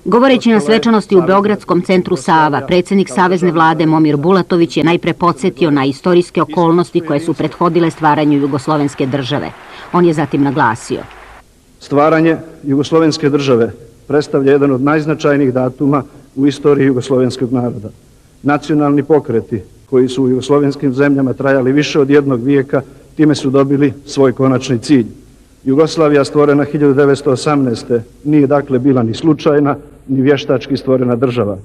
Govoreći na svečanosti u Beogradskom centru Sava, predsjednik Savezne vlade Momir Bulatović je najpre podsjetio na istorijske okolnosti koje su prethodile stvaranju jugoslovenske države. On je zatim naglasio: stvaranje jugoslovenske države predstavlja jedan od najznačajnijih datuma u istoriji jugoslovenskog naroda. Nacionalni pokreti koji su u jugoslovenskim zemljama trajali više od jednog vijeka, time su dobili svoj konačni cilj. Jugoslavija stvorena 1918. nije dakle bila ni slučajna, ni vještački stvorena država.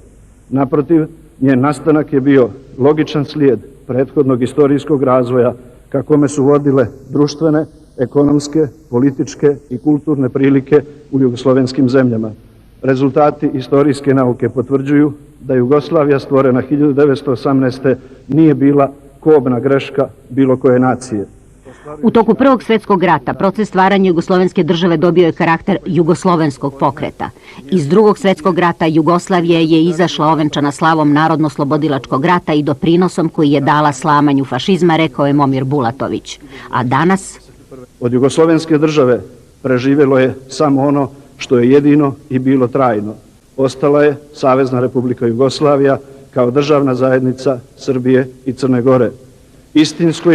Naprotiv, njen nastanak je bio logičan slijed prethodnog istorijskog razvoja ka kome su vodile društvene, ekonomske, političke i kulturne prilike u jugoslovenskim zemljama. Rezultati istorijske nauke potvrđuju da Jugoslavija stvorena 1918. nije bila kobna greška bilo koje nacije. U toku Prvog svjetskog rata proces stvaranja jugoslovenske države dobio je karakter jugoslovenskog pokreta. Iz Drugog svjetskog rata Jugoslavija je izašla ovenčana slavom Narodno-slobodilačkog rata i doprinosom koji je dala slamanju fašizma, rekao je Momir Bulatović. A danas? Od jugoslovenske države preživjelo je samo ono što je jedino i bilo trajno. Ostala je Savezna Republika Jugoslavija kao državna zajednica Srbije i Crne Gore. Istinsko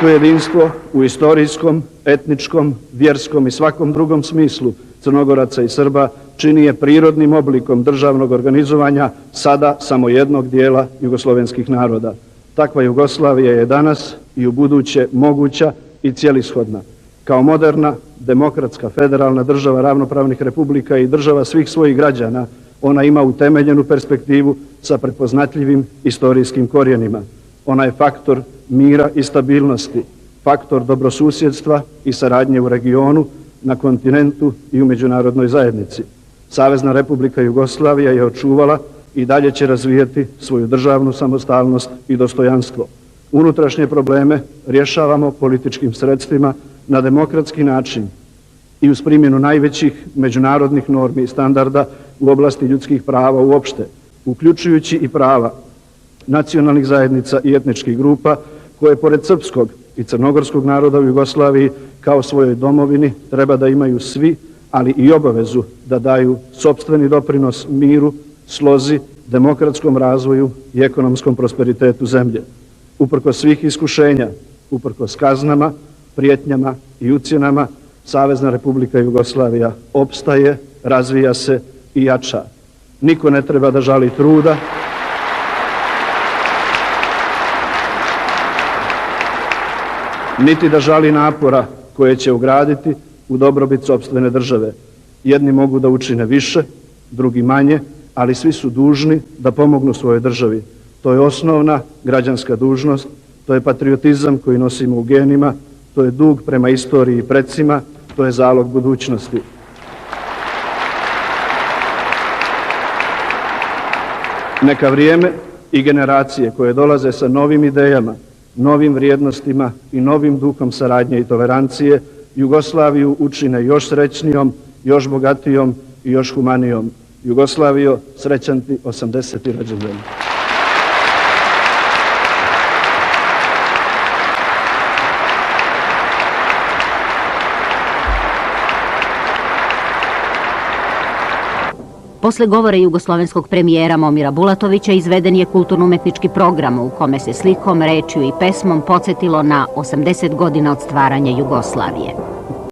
jedinstvo u istorijskom, etničkom, vjerskom i svakom drugom smislu Crnogoraca i Srba čini je prirodnim oblikom državnog organizovanja sada samo jednog dijela jugoslovenskih naroda. Takva Jugoslavija je danas i u buduće moguća i cijelishodna. Kao moderna, demokratska, federalna država ravnopravnih republika i država svih svojih građana, ona ima utemeljenu perspektivu sa prepoznatljivim istorijskim korijenima. Ona je faktor mira i stabilnosti, faktor dobrosusjedstva i saradnje u regionu, na kontinentu i u međunarodnoj zajednici. Savezna Republika Jugoslavija je očuvala i dalje će razvijati svoju državnu samostalnost i dostojanstvo. Unutrašnje probleme rješavamo političkim sredstvima na demokratski način i uz primjenu najvećih međunarodnih normi i standarda u oblasti ljudskih prava uopšte, uključujući i prava nacionalnih zajednica i etničkih grupa koje pored srpskog i crnogorskog naroda u Jugoslaviji kao svojoj domovini treba da imaju svi, ali i obavezu da daju sopstveni doprinos miru, slozi, demokratskom razvoju i ekonomskom prosperitetu zemlje. Uprkos svih iskušenja, uprkos kaznama, prijetnjama i ucjenama, Savezna Republika Jugoslavija opstaje, razvija se i jača. Niko ne treba da žali truda, niti da žali napora koje će ugraditi u dobrobit sopstvene države. Jedni mogu da učine više, drugi manje, ali svi su dužni da pomognu svojoj državi. To je osnovna građanska dužnost, to je patriotizam koji nosimo u genima, to je dug prema istoriji i precima, to je zalog budućnosti. Neka vrijeme i generacije koje dolaze sa novim idejama, novim vrijednostima i novim duhom saradnje i tolerancije Jugoslaviju učine još srećnijom, još bogatijom i još humanijom. Jugoslavijo, srećan ti 80. rođendan. Posle govora jugoslovenskog premijera Momira Bulatovića izveden je kulturno-umetnički program u kome se slikom, rečju i pesmom podsjetilo na 80 godina od stvaranja Jugoslavije.